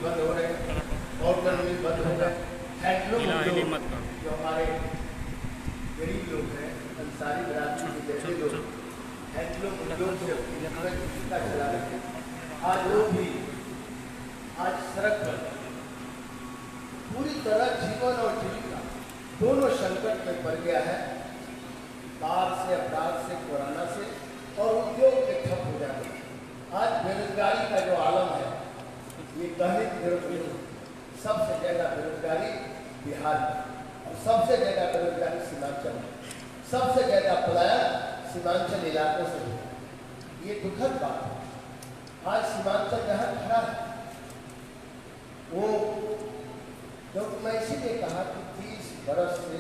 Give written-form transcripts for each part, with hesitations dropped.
बंद हो रहे हैं, कॉटन मिल बंद हो गए, हैंडलूम जो हमारे गरीब लोग हैं, अंसारी बरादरी के जैसे लोग हैंडलूम उद्योग से जीविका चला रहे हैं, आज वो भी आज सड़क पर पूरी तरह जीवन और जीविका दोनों संकट में पड़ गया है। बाढ़ से, अपराध से, कोरोना से और उद्योग के ठप हो जाने। आज बेरोजगारी का जो आलम है ये कहने की जरूरत नहीं। सबसे ज्यादा बेरोजगारी बिहार में और सबसे ज्यादा बेरोजगारी सीमांचल में, सबसे ज्यादा पलायन सीमांचल इलाकों से है। ये दुखद बात है। आज सीमांचल जहाँ खड़ा है वो क्योंकि मैं इसीलिए कहा कि 30 बरस से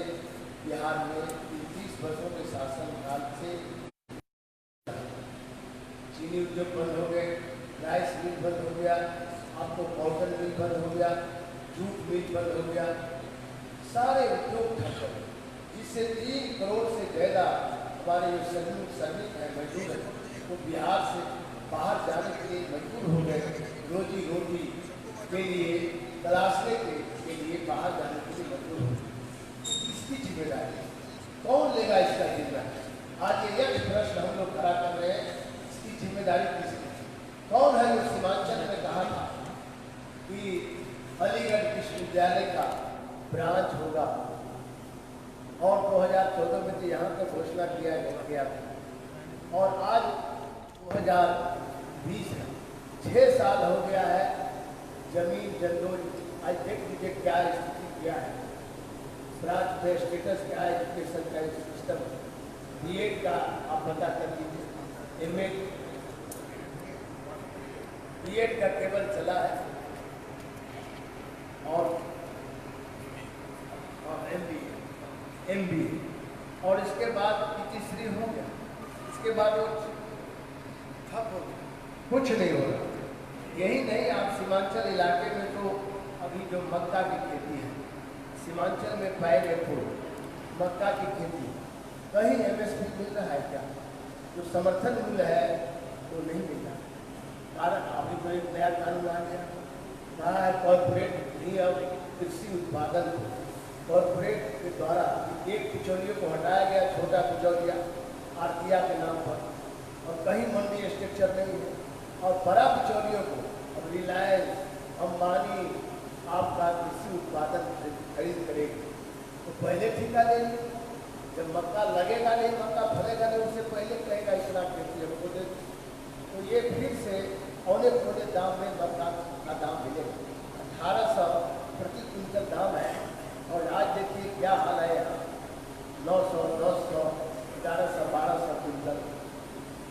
बिहार में 30 वर्षों के शासन काल से चीनी उद्योग बंद हो गए, राइस मिल बंद हो गया, आपको कॉटन मिल बंद हो गया, जूट मिल बंद हो गया, सारे उद्योग ठप हो गए, जिससे 3 करोड़ से ज़्यादा हमारे जो श्रमिक हैं, मजदूर हैं, वो बिहार से बाहर जाने के लिए मजबूर हो गए। रोजी रोटी के लिए तलाशने के लिए बाहर जाने के लिए मजबूर हो गए। इसकी जिम्मेदारी कौन लेगा? इसका जिम्मेदारी आज ये यक्ष प्रश्न हम लोग खड़ा कर रहे हैं। इसकी जिम्मेदारी किसकी? कौन है जो सीमांचल में कहा था कि अलीगढ़ विश्वविद्यालय का ब्रांच होगा और 2014 में तो यहाँ पर घोषणा किया गया था और आज 2020 है, 6 साल हो गया है। जमीन जंदोज आज देख लीजिए क्या स्थिति क्या है, ब्रांच में स्टेटस क्या है, एजुकेशन का सिस्टम, बीएड का आप पता कर लीजिए, एमए, बीएड का केवल चला है और एमबीए और इसके बाद पीटीसी हो गया, इसके बाद वो ठप हो गया, कुछ नहीं हो रहा। यही नहीं, आप सीमांचल इलाके में तो अभी जो मक्का की खेती है, सीमांचल में पैर मक्का की खेती, कहीं एमएसपी मिल रहा है क्या? जो समर्थन मूल्य है वो नहीं मिल रहा। कारण अभी तो एक नया कानून आ गया, कहा है कॉर्पोरेट नहीं, अब कृषि उत्पादन कॉर्पोरेट के द्वारा एक बिचौलियों को हटाया गया, छोटा बिचौलिया आरतिया के नाम पर, और कहीं मंडी स्ट्रक्चर नहीं है, और बड़ा बिचौलियों को अब रिलायंस, अंबानी आपका कृषि उत्पादन खरीद करेगी तो पहले ठेका लेंगे। जब मक्का लगेगा नहीं, मक्का फलेगा नहीं, उससे पहले कहेगा इतना खेती हमको दे। तो ये फिर से औने पौने दाम में मक्का का दाम मिलेगा। 1800 प्रति क्विंटल दाम है और आज देखिए क्या हाल है यहाँ, 900, 900, 1100, 1200 क्विंटल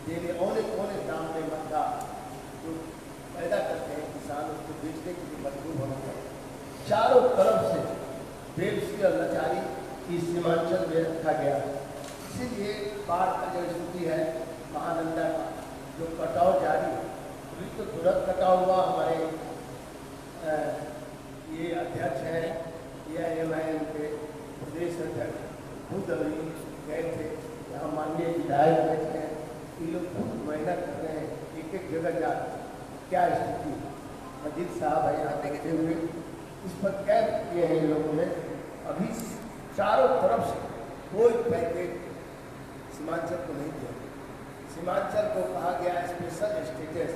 देने औने पौने दाम में मक्का जो पैदा करते हैं किसान, उसको बेचने के लिए मजबूर होना चाहिए। चारों तरफ से बेबसी और लाचारी की सीमांचल में रखा गया। इसीलिए बाढ़ का जो स्थिति है, महानंदा का जो कटाव जारी है, अभी तो तुरंत कटाव हुआ। हमारे ये अध्यक्ष हैं AIMIM के प्रदेश अध्यक्ष खुद अभी गए थे, यहाँ माननीय विधायक बैठे हैं, ये लोग खुद मेहनत कर रहे हैं, एक जगह जा क्या स्थिति है। मजीद साहब है यहाँ बैठे हुए, इस पर कैद किए हैं इन लोगों ने। अभी चारों तरफ से कोई पैकेज सीमांचल को नहीं दिया। सीमांचल को कहा गया स्पेशल स्टेटस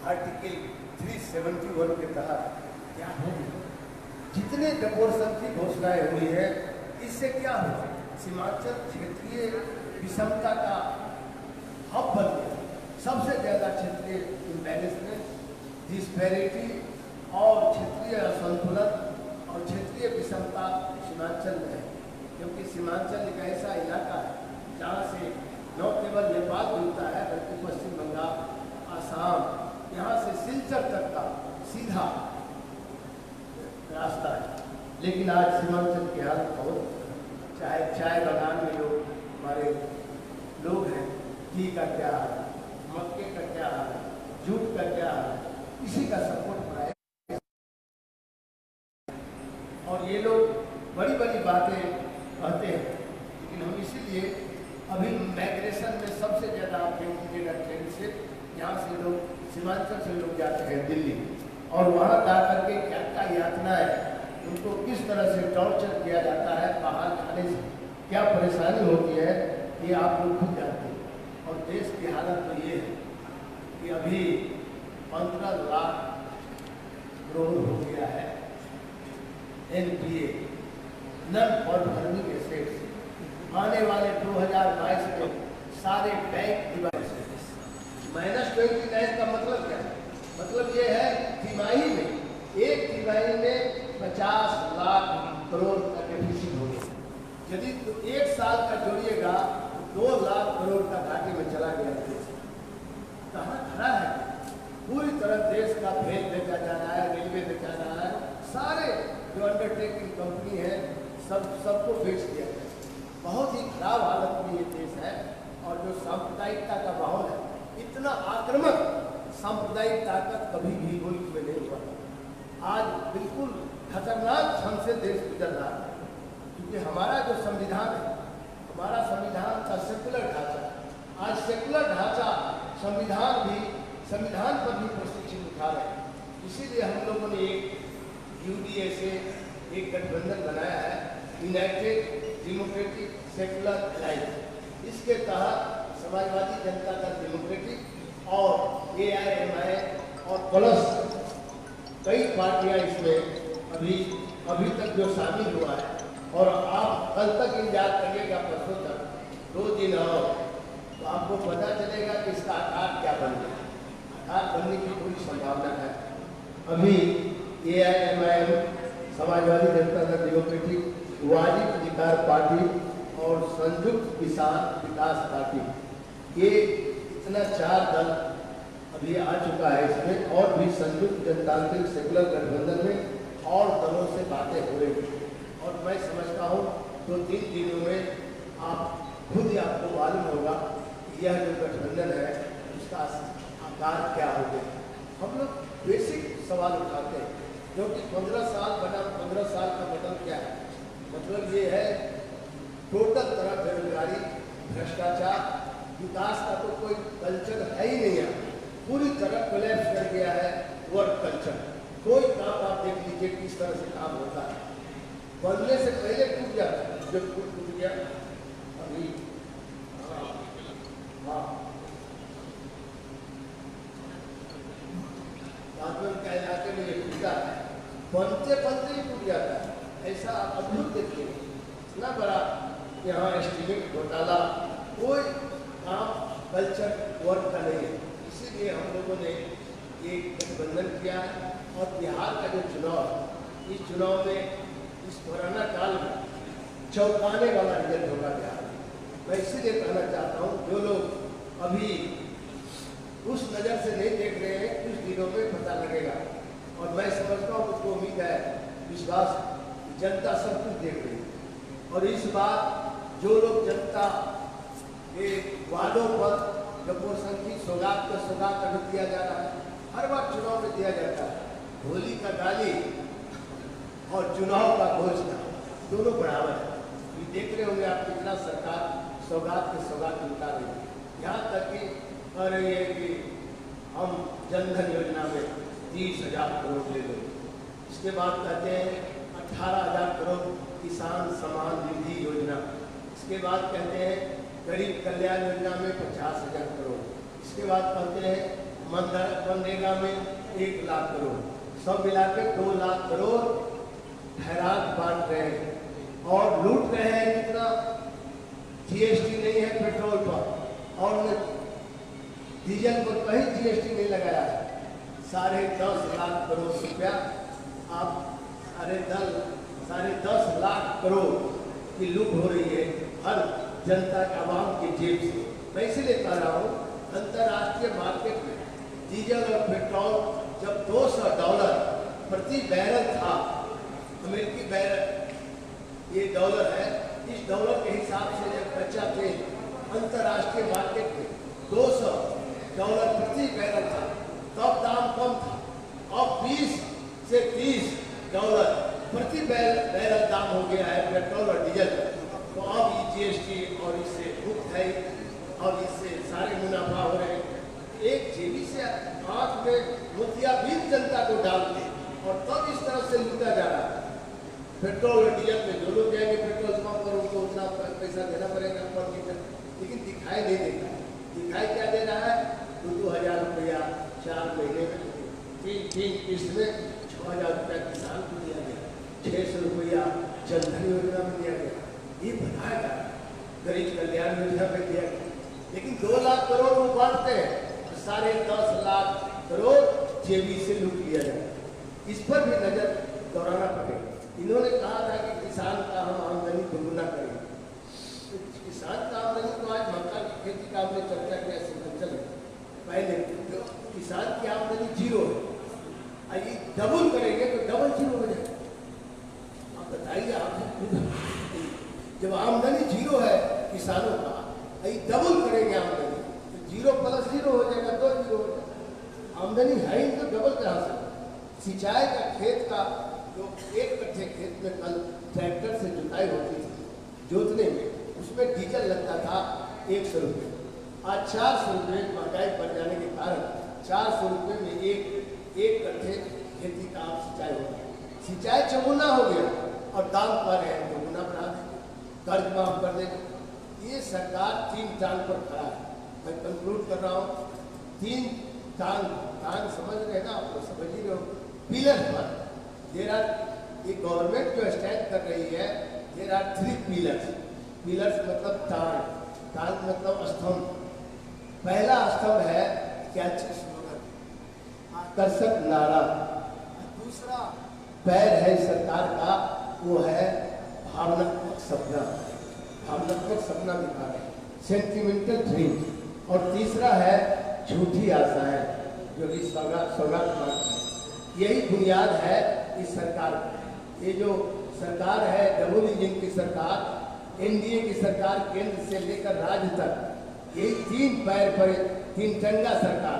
आर्टिकल 371 के तहत क्या होगी, जितने प्रपोर्शन की घोषणाएं हुई है, इससे क्या हुआ? सीमांचल क्षेत्रीय विषमता का हब बन गया। सबसे ज़्यादा क्षेत्रीय इम्बैलेंसमेंट, डिस्पैरिटी और क्षेत्रीय असंतुलन और क्षेत्रीय विषमता सीमांचल में है। क्योंकि सीमांचल एक ऐसा इलाका है जहाँ से न केवल नेपाल जुड़ता है बल्कि पश्चिम बंगाल, आसाम, यहाँ से सिलचर तक का सीधा रास्ता है। लेकिन आज सीमांचल की हालत बहुत, चाहे चाय बागान में लोग हमारे लोग हैं, घी का क्या हाल है, मक्के का क्या हाल है, जूट का क्या हाल है, इसी का सपोर्ट पड़ा है। और ये लोग बड़ी बड़ी बातें कहते हैं, लेकिन हम इसीलिए अभी माइग्रेशन में सबसे ज़्यादा आप देखिएगा ट्रेन से, यहाँ से लोग सीमांचल से लोग जाते हैं दिल्ली, और वहाँ जा करके क्या क्या यातना है, उनको किस तरह से टॉर्चर किया जाता है, बाहर खाने से क्या परेशानी होती है, ये आप लोग खुद जानते हैं। और देश की हालत तो ये है कि अभी 15 लाख करोड़ हो गया है NPA, non performing assets. आने वाले 2022 में सारे बैंक डिवाइस -29 का मतलब क्या है? मतलब ये है तिमाही में, एक तिमाही में 50 लाख करोड़ का डेफिसिट हो गया। यदि तो एक साल का जोड़िएगा तो 2 लाख करोड़ का घाटे में चला गया देश। कहाँ खड़ा है? पूरी तरह देश का भेद बेचा जा रहा है, रेलवे बेचा जा रहा है, सारे जो अंडरटेकिंग कंपनी है सबको बेच दिया गया। बहुत ही खराब हालत में ये देश है। और जो सांप्रदायिकता का माहौल है, इतना आक्रामक सांप्रदायिक ताकत कभी भी मुल्क में नहीं हुआ। आज बिल्कुल खतरनाक ढंग से देश गुजर रहा है, क्योंकि हमारा जो संविधान है, हमारा संविधान का सेकुलर ढांचा, आज सेकुलर ढांचा संविधान पर भी प्रशिक्षण उठा रहे हैं। इसीलिए हम लोगों ने एक UDA से एक गठबंधन बनाया है, यूनाइटेड डेमोक्रेटिक सेकुलर अलायंस। इसके तहत समाजवादी जनता दल डेमोक्रेटिक और AIMI और प्लस कई पार्टियां इसमें अभी तक जो शामिल हुआ है। और आप कल तक इंतजार करिएगा, परसों तक 2 दिन और, तो आपको पता चलेगा कि इसका आकार क्या बन गया। आकार बनने की पूरी संभावना है। अभी AIMI, समाजवादी जनता दल डेमोक्रेटिक, वाजिब अधिकार पार्टी और संयुक्त किसान विकास पार्टी, ये इतना 4 दल अभी आ चुका है इसमें। और भी संयुक्त जनतांत्रिक सेकुलर गठबंधन में और दलों से बातें हो रही हैं। और मैं समझता हूँ 2-3 दिनों में आप खुद ही आपको मालूम होगा कि यह जो गठबंधन है उसका आकार क्या हो गया। हम लोग बेसिक सवाल उठाते हैं, जो कि 15 साल बना, 15 साल का मतलब क्या है? मतलब ये है टोटल तरह बेरोजगारी, भ्रष्टाचार, विकास का तो कोई कल्चर है ही नहीं है। पूरी तरह कोलैप्स कर गया है वर्क कल्चर। कोई काम आप देख लीजिए किस तरह से काम होता है, बनने से पहले टूट जाता है। जब टूट गया अभी का इलाके में ये टूटा है, बनते ही टूट जाता है। ऐसा अद्भुत देखिए, इतना बड़ा यहाँ एस्टीमेट घोटाला, कोई काम कल्चर वर्क का नहीं है। इसीलिए हम लोगों ने एक गठबंधन किया है। और बिहार का जो चुनाव, इस चुनाव में इस कोरोना काल में चौंकाने वाला रिजल्ट होगा बिहार। मैं इसीलिए कहना चाहता हूँ, जो लोग अभी उस नज़र से नहीं देख रहे हैं, कुछ दिनों में पता लगेगा। और मैं समझता हूँ, मुझको उम्मीद है, विश्वास, जनता सब कुछ देख रही है। और इस बार जो लोग जनता के वादों पर कपूर संघ की सौगात अभी दिया जा रहा है, हर बार चुनाव में दिया जाता है। होली का गाली और चुनाव का घोषणा दोनों बराबर है। ये देख रहे होंगे आप कितना सरकार सौगात लुटा रही है। यहाँ तक कि कह रही है कि हम जनधन योजना में 30,000 करोड़ ले लो। इसके बाद कहते हैं 18,000 करोड़ किसान सम्मान निधि योजना। इसके बाद कहते हैं गरीब कल्याण योजना में 50,000 करोड़। इसके बाद कहते हैं मनरेगा में 1 लाख करोड़। सब मिला के 2 लाख करोड़ खैरात बांट रहे हैं और लूट रहे हैं। कितना? GST नहीं है पेट्रोल पर, और डीजल पर कहीं GST नहीं लगाया है। 10.5 लाख करोड़ रुपया आप 10.5 लाख करोड़ की लूट हो रही है हर जनता के आवाम के जेब से। मैं इसीलिए कह रहा हूँ, अंतर्राष्ट्रीय मार्केट में डीजल और पेट्रोल जब $200 प्रति बैरल था, अमेरिकी बैरल ये डॉलर है, इस डॉलर के हिसाब से जब कच्चा तेल अंतर्राष्ट्रीय मार्केट में $200 प्रति बैरल था, तब दाम कम था। अब 20 से $30 प्रति बैरल दाम हो गया है पेट्रोल और डीजल। तो अब ये GST और इससे मुक्त है, अब इससे सारे मुनाफा हो रहे हैं। एक जेबी से आंख में मोतियाबिंद जनता को डाल के और तब इस तरह से लूटा जा रहा है। पेट्रोल और डीजल में जो लोग जाएंगे पेट्रोल पंप पर उनको उतना पैसा देना पड़ेगा पर लीटर, लेकिन दिखाई नहीं देता। दिखाई क्या दे रहा है? 2,000 रुपया 4 महीने में, 3 किस्त में 6,000 रुपया किसान को दिया गया, 600 रुपया जनधन योजना में दिया गया। ये बताया जा रहा है गरीब कल्याण योजना में दिया गया, लेकिन 2 लाख करोड़ वो बांटते हैं, 10.5 लाख करोड़ जेबी से लूट लिया जाए। इस पर भी नजर दौड़ाना पड़ेगा। इन्होंने कहा था कि किसान का हम आमदनी दोगुना करेंगे। तो किसान का आमदनी तो आज मक्का की खेती का हमने चर्चा किया सिंपल पहले, तो किसान की आमदनी 0 है, ये डबल करेंगे तो डबल 0 हो जाएगा। आप बताइए, आप जब आमदनी 0 है किसानों का, ये डबल करेंगे आमदनी तो 0 + 0 हो जाएगा, 2 0 हो जाएगा। आमदनी है ही तो डबल कहाँ से? सिंचाई का खेत का जो 1 कट्ठे खेत में कल ट्रैक्टर से जुताई होती थी, जोतने में उसमें डीजल लगता था 100 रुपये। आज 400 रुपये महंगाई बढ़ जाने के कारण 400 रुपये में एक कट्ठे खेती का आप सिंचाई होगा। सिंचाई चौगुना हो गया और दाम पर है तो गुना बढ़ा देंगे, कर्ज माफ कर देंगे। ये सरकार 3 टांग पर खड़ा है। मैं कंक्लूड कर रहा हूँ। 3 टांग समझ रहे ना आप, समझ ही रहे हो। पिलर पर ये गवर्नमेंट जो स्टैंड कर रही है, देयर आर 3 पिलर्स। पिलर्स मतलब टांग मतलब स्तंभ। पहला स्तंभ है कैची स्लोगन, आकर्षक नारा। दूसरा पैर है सरकार का, वो है भावनात्मक सपना। भावनात्मक सपना दिखा रहे, सेंटिमेंटल ड्रीम। और तीसरा है झूठी आशाएं, जो कि सौगात मांगते हैं। यही बुनियाद है इस सरकार की। ये जो सरकार है, डबल इंजन की सरकार, एनडीए की सरकार, केंद्र से लेकर राज्य तक, यही 3 पैर पर 3 टंगा सरकार।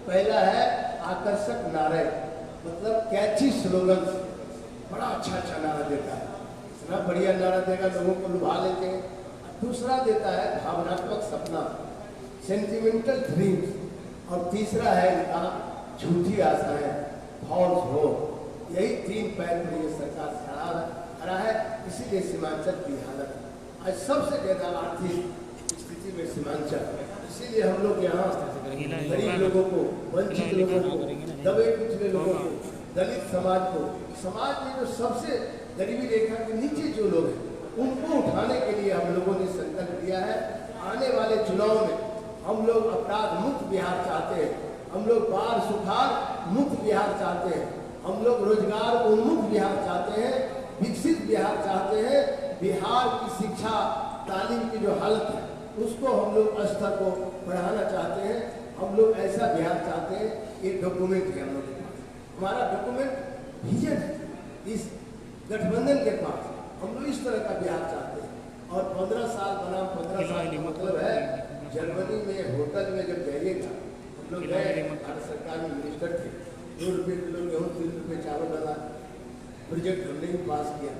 पहला है आकर्षक नारे, मतलब कैची स्लोगन। बड़ा अच्छा नारा देता है, इतना बढ़िया नारा देगा, लोगों को लुभा लेते हैं। दूसरा देता है भावनात्मक सपना, सेंटिमेंटल ड्रीम्स। और तीसरा है इनका झूठी आशाएं, फॉल्स होप। यही 3 पैर पर ये सरकार खड़ा है। इसीलिए सीमांचल की हालत आज सबसे ज्यादा आर्थिक स्थिति में सीमांचल। इसीलिए हम लोग यहाँ गरीब लोगों को, वंचित लोगों को, दबे कुचले लोगों को, दलित समाज को, समाज में जो सबसे गरीबी रेखा के नीचे जो लोग हैं, उनको उठाने के लिए हम लोगों ने संकल्प लिया है। आने वाले चुनाव में हम लोग अपराध मुक्त बिहार चाहते हैं, हम लोग बाढ़ सुखाड़ मुक्त बिहार चाहते हैं, हम लोग रोजगार उन्मुख बिहार चाहते हैं, विकसित बिहार चाहते हैं। बिहार की शिक्षा तालीम की जो हालत है उसको हम लोग स्तर को बढ़ाना चाहते हैं। हम लोग ऐसा बिहार चाहते हैं। ये डॉक्यूमेंट है हम लोग के पास, हमारा डॉक्यूमेंट विजन है इस गठबंधन के पास। हम लोग इस तरह का बिहार चाहते हैं। और 15 साल बनाम 15 साल का मतलब है, जर्मनी में होटल में जब जाइएगा, हम लोग गए, भारत सरकार में मिनिस्टर थे, 2 रुपये किलो गेहूँ, 3 रुपये चावल वाला प्रोजेक्ट हमने भी पास किया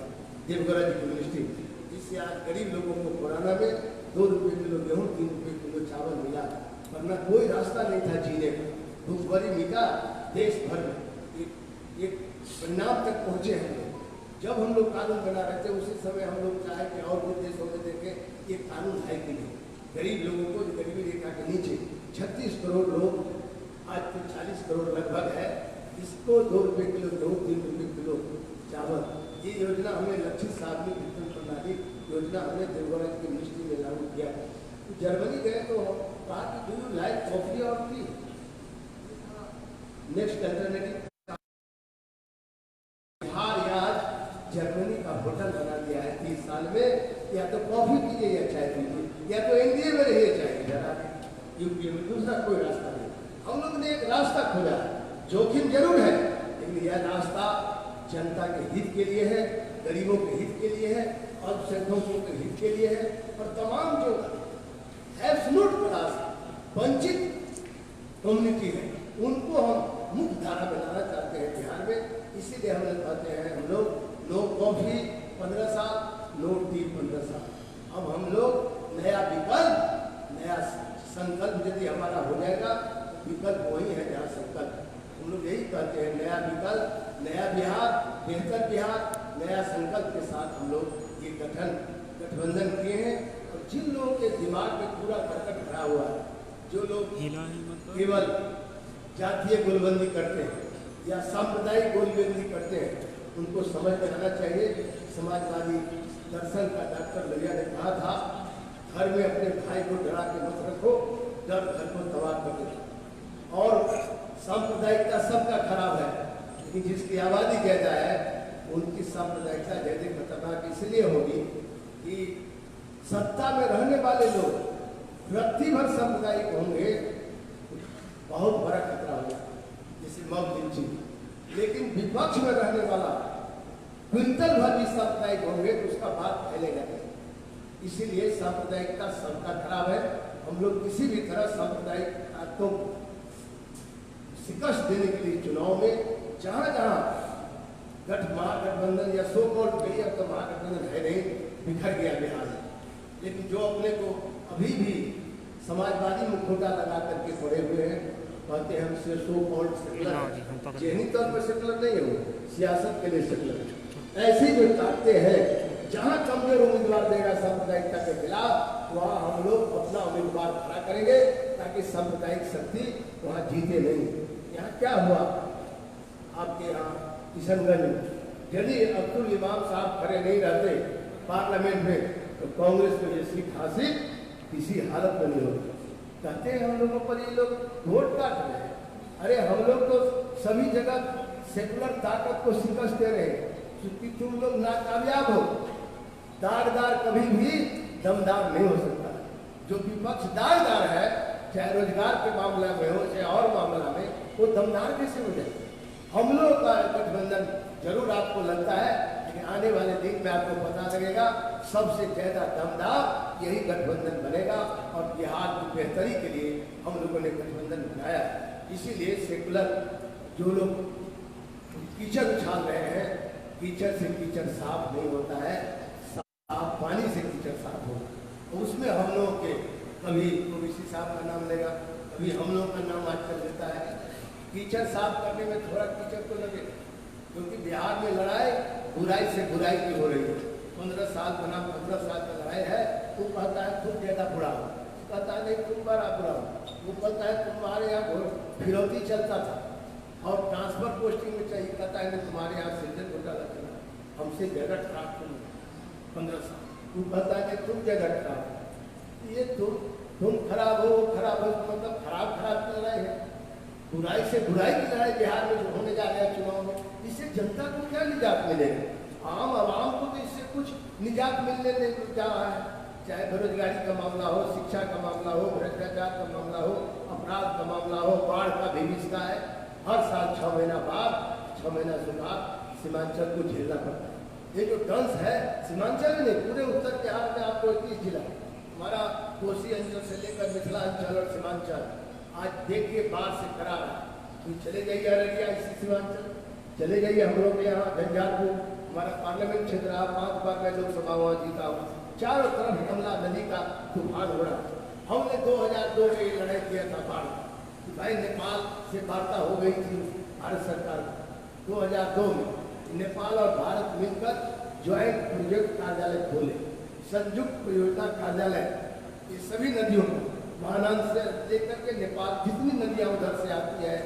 देवगढ़ यूनिवर्सिटी, जिससे आज गरीब लोगों को कोरोना में 2 रुपये किलो गेहूँ, 3 रुपये किलो चावल मिला। वरना कोई रास्ता नहीं था जीने का, भूखमरी मिटा देश भर में। एक परिणाम तक पहुँचे हम लोग। जब हम लोग कानून बना रहे थे, उसी समय हम लोग चाहे कि और कुछ देशों में देखें, ये कानून है कि नहीं। गरीब लोगों को, गरीबी रेखा के नीचे 36 करोड़ लोग, आज तो 40 करोड़ लगभग है, इसको 2 रुपये किलो गेहूँ, 3 रुपये किलो चावल। ये योजना हमने लक्षित साधनी वितरण प्रणाली योजना हमने देवगढ़ की यूनिवर्सिटी में लागू किया। तो जर्मनी गए तो कहा कि डू यू लाइक कॉफी और टी? नेक्स्ट अल्टरनेटिव बिहार यहाँ जर्मनी का होटल बना दिया है 30 साल में। या तो कॉफी पीजिए या चाय पीजिए, या तो एनडीए में रहिए चाहे इधर यूपी में, दूसरा कोई रास्ता नहीं। हम लोग ने एक रास्ता खोजा है, जोखिम जरूर है, लेकिन यह रास्ता जनता के हित के लिए है, गरीबों के हित के लिए है, अल्पसंख्यकों के हित के लिए है। और तमाम जो एब्सोल्यूट क्लास वंचित कम्युनिटी है, उनको हम मुख्य धारा में लाना चाहते हैं बिहार में। इसीलिए हम लोग कहते हैं, हम लोग नो कॉफी 15 साल, नो टी 15 साल। अब हम लोग नया विकल्प, नया संकल्प यदि हमारा हो जाएगा, विकल्प वही है जहाँ संकल्प। हम लोग यही कहते हैं, नया विकल्प, नया बिहार, बेहतर बिहार, नया संकल्प के साथ हम लोग ये गठबंधन किए हैं। और जिन लोगों के दिमाग में पूरा कर्कट भरा हुआ है, जो लोग केवल जातीय गोलबंदी करते हैं या सांप्रदायिक गोलबंदी करते हैं, उनको समझ में आना चाहिए। समाजवादी दर्शन का डॉक्टर लोहिया ने कहा था, घर में अपने भाई को डरा के मत रखो, डर घर को तबाह कर देता। और सांप्रदायिकता सबका खराब है, लेकिन जिसकी आबादी ज्यादा है उनकी सांप्रदायिकता ज्यादा खतरनाक इसलिए होगी कि सत्ता में रहने वाले लोग रत्ती भर सांप्रदायिक होंगे, बहुत बड़ा खतरा होगा, जैसे मऊ लिंचिंग। लेकिन विपक्ष में रहने वाला क्विंटल भर भी सांप्रदायिक होंगे तो उसका बात फैलेगा नहीं। इसीलिए सांप्रदायिकता सबका खराब है। हम लोग किसी भी तरह सांप्रदायिकता को शिकस्त देने के लिए चुनाव में जहां जहां महागठबंधन या सो कॉल्ड गई, अब तो महागठबंधन है नहीं, बिखर गया बिहार में। लेकिन जो अपने को अभी भी समाजवादी मुखौटा लगा करके पड़े हुए हैं, कहते हैं हमसे सो कॉल्ड सेकुलर, जेहनी तौर पर सेकुलर नहीं है, वो सियासत के लिए सेकुलर है। ऐसे जो ताकते हैं, जहां कमजोर उम्मीदवार देगा सांप्रदायिकता के खिलाफ, वहां हम लोग अपना उम्मीदवार खड़ा करेंगे ताकि सांप्रदायिक शक्ति वहां जीते नहीं। यहाँ क्या हुआ आपके यहाँ किशनगंज में, यदि अब्दुल इमाम साहब खड़े नहीं रहते पार्लियामेंट में तो कांग्रेस को ये सीट हासिल किसी हालत में नहीं होती। कहते हैं हम लोगों पर ये लोग वोट काट रहे हैं। अरे हम लोग तो सभी जगह सेकुलर ताकत को शिकस्त दे रहे हैं, क्योंकि तुम लोग नाकामयाब हो। दागदार कभी भी दमदार नहीं हो सकता। जो विपक्ष दागदार है, चाहे रोजगार के मामला में हो चाहे और मामला में, वो दमदार कैसे हो जाए। हम लोग का गठबंधन जरूर आपको लगता है, लेकिन आने वाले दिन में आपको पता लगेगा सबसे ज्यादा दमदार यही गठबंधन बनेगा। और बिहार की बेहतरी के लिए हम लोगों ने गठबंधन बनाया। इसीलिए सेकुलर जो लोग कीचड़ उछाल रहे हैं, कीचड़ से कीचड़ साफ नहीं होता है, साफ पानी से कीचड़ साफ होगा। तो उसमें हम लोगों के कभी ओबीसी साहब का नाम लेगा, कभी हम लोगों का नाम आज कर देता है। कीचड़ साफ करने में थोड़ा कीचड़ तो लगे, क्योंकि बिहार में लड़ाई बुराई से बुराई की हो रही है। 15 साल बना 15 साल का लड़ाई है। वो कहता है तुम ज्यादा बुरा हो, कहता है नहीं तुम बड़ा बुरा हो। वो कहता है तुम्हारे यहाँ फिरौती चलता था और ट्रांसफर पोस्टिंग में चाहिए, कहता है नहीं तुम्हारे यहाँ सिंधन घोटाला चला, हमसे जगह खराब तुम 15 साल। वो कहता है कि तुम जगह खराब हो, ये तुम खराब हो, वो खराब हो, मतलब खराब की लड़ाई है। बुराई से बुराई की लड़ाई बिहार में जो होने जा रहा है चुनाव में, इससे जनता को क्या निजात मिलेगा। आम आवाम को तो इससे कुछ निजात मिलने नहीं जा रहा है। चाहे बेरोजगारी का मामला हो, शिक्षा का मामला हो, भ्रष्टाचार का मामला हो, अपराध का मामला हो, बाढ़ का विभीषिका है। हर साल 6 महीना बाद 6 महीना से बाद सीमांचल को झेलना पड़ता है। ये जो डंस है सीमांचल में नहीं, पूरे उत्तर बिहार में आपको 21 जिला, हमारा कोसी अंचल से लेकर मिथिलांचल और सीमांचल आज देखिए बाढ़ से खराब है। चले जाइए अररिया, इसी सीमांचल चले जाइए हम लोग यहाँ झंझारपुर, हमारा पार्लियामेंट क्षेत्र, 5 बार मैं लोकसभा वहाँ जीता हूँ। चारों तरफ कमला नदी का तूफान हो रहा। हमने 2002 में ये लड़ाई किया था बाढ़, भाई नेपाल से वार्ता हो गई थी भारत सरकार 2002 में। नेपाल और भारत मिलकर ज्वाइंट प्रोजेक्ट कार्यालय खोले, संयुक्त परियोजना कार्यालय। ये सभी नदियों को महानंद से लेकर के नेपाल जितनी नदियाँ उधर से आती है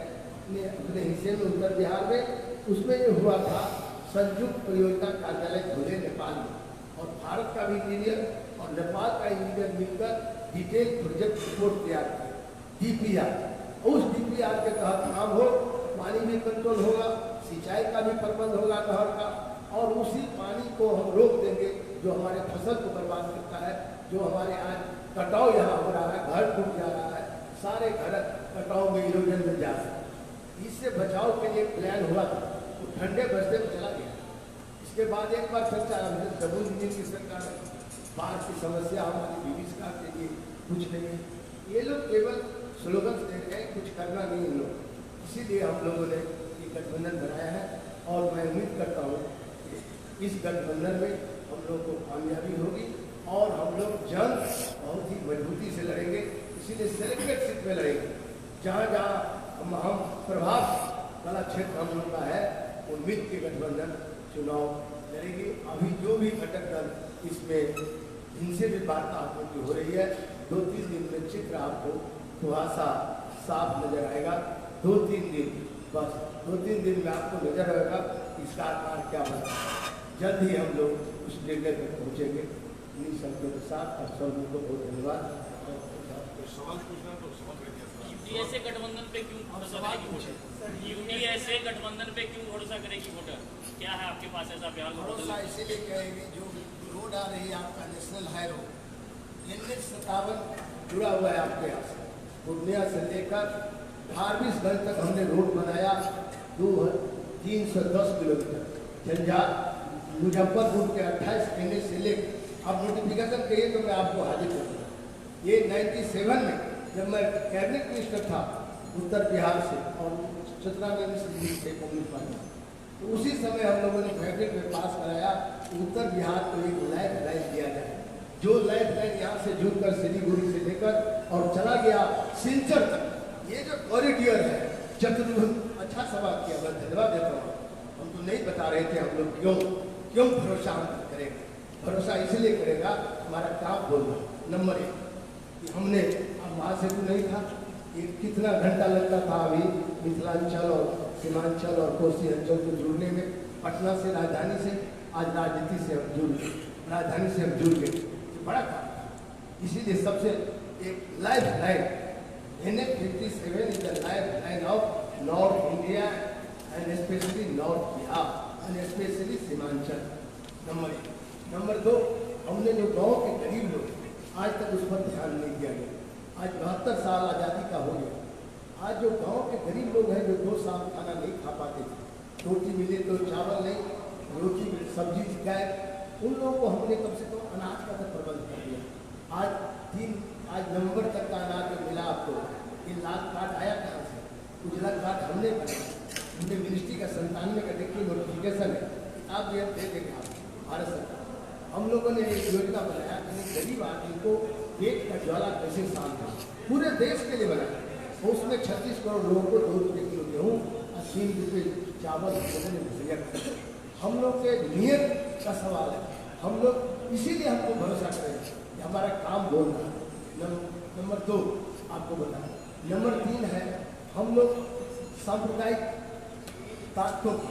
अपने हिस्से में उत्तर बिहार में, उसमें ये हुआ था संयुक्त परियोजना कार्यालय खोले नेपाल में। और भारत का भी इंजीनियर और नेपाल का इंजीनियर मिलकर डिटेल प्रोजेक्ट रिपोर्ट तैयार किया, DPR। उस DPR के तहत काम हो, पानी भी कंट्रोल होगा, सिंचाई का भी प्रबंध होगा नहर का, और उसी पानी को हम रोक देंगे जो हमारे फसल को बर्बाद करता है। जो हमारे आज कटाव यहाँ हो रहा है, घर टूट जा रहा है, सारे घर कटाव में इरोजन में जा रहा है। इससे बचाव के लिए प्लान हुआ था, वो ठंडे बस्ते में चला गया। इसके बाद एक बार चर्चा डबल इंजन की सरकार है, बाढ़ की समस्या हमारी विभीषिका के लिए कुछ नहीं है। ये लोग केवल स्लोगन दे रहे हैं, कुछ करना नहीं इन लोग। इसीलिए हम लोगों ने ये गठबंधन बनाया है और मैं उम्मीद करता हूँ इस गठबंधन में हम लोग को कामयाबी होगी और हम लोग जंग बहुत ही मजबूती से लड़ेंगे। इसीलिए सेलेक्टेड सीट में लड़ेंगे। जहाँ जहाँ हम प्रभाव वाला क्षेत्र हम लोग का है, वो मिल के गठबंधन चुनाव लड़ेगी। अभी जो भी घटक दल इसमें इनसे भी वार्ता आपको हो रही है, 2-3 दिन में चित्र आपको थोड़ा सा साफ नजर आएगा। 2-3 दिन, बस 2-3 दिन में आपको नजर आएगा इसका आकार क्या बना। जल्द ही हम लोग उस निर्णय पर पहुँचेंगे। इन शब्दों के साथ आप सब लोगों को बहुत धन्यवाद। यूडीए से गठबंधन पे क्यों भरोसा करेगी वोटर? यूडीए से गठबंधन पे क्यों भरोसा करेगी वोटर? क्या है आपके पास ऐसा बयान? भरोसा इसीलिए करेगी, जो रोड आ रही है आपका नेशनल हाई रोड, NH57 जुड़ा हुआ है आपके यहाँ से, पूर्णिया से लेकर फारबिसगंज तक हमने रोड बनाया 310 किलोमीटर। झंझार मुजफ्फरपुर के 28 NH से लेकर, अब नोटिफिकेशन कहिए तो मैं आपको हाजिर करूँगा। ये 97 में जब मैं कैबिनेट मिनिस्टर था उत्तर बिहार से, और 17 में से कम्युनिस्ट पार्टी, तो उसी समय हम लोगों ने कैबिनेट में पास कराया उत्तर बिहार को एक लाइफ लाइन दिया जाए, जो लाइफ लाइन यहाँ से जुड़कर सिलीगुड़ी से लेकर और चला गया सिलचर तक। ये जो कॉरिडोर है चतुर्भुज, अच्छा सवाल किया, मैं धन्यवाद देता हूँ। हम तो नहीं बता रहे थे हम लोग क्यों भरोसा हम करेंगे। भरोसा इसलिए करेगा, हमारा काम बोलना। नंबर 1 कि हमने, अब वहाँ से तो नहीं था, कितना घंटा लगता था अभी मिथिलांचल और सीमांचल और कोसी अंचल को जुड़ने में। पटना से, राजधानी से, आज राजनीति से हम जुड़ गए, राजधानी से हम जुड़ गए, बड़ा काम था। इसीलिए सबसे एक life line NH57 is the life line of north India and specially north Bihar and specially Seemanchal. Number 1। Number 2, हमने जो गाँव के गरीब लोग, आज तक उस पर ध्यान नहीं दिया गया। आज 72 साल आज़ादी का हो गया, आज जो गांव के गरीब लोग हैं, जो 2 साल खाना नहीं खा पाते थे, रोटी मिले तो चावल नहीं, रोटी सब्जी गए, उन लोगों को हमने कम से कम अनाज का तो प्रबंध कर दिया। आज नवंबर तक का अनाज जो मिला आपको, ये लाल कार्ड आया कहाँ से? उजला कार्ड हमने बनाया, हमने मिनिस्ट्री का 97 का देखिए नोटिफिकेशन है, किताब ये दे देंगे आप, भारत सरकार। हम लोगों ने एक योजना बनाया कि गरीब आदमी को पेट का ज्वाला कैसे शांत हो, पूरे देश के लिए बनाया। तो उसमें 36 करोड़ लोगों को 2 रुपये किलो गेहूँ और 3 रुपये चावल मुहैया करते। हम लोग के नियत का सवाल है, हम लोग इसीलिए हमको भरोसा करें कि हमारा काम बोलना है। नंबर 2 आपको बताया। नंबर 3 है, हम लोग सांप्रदायिक ताकतों को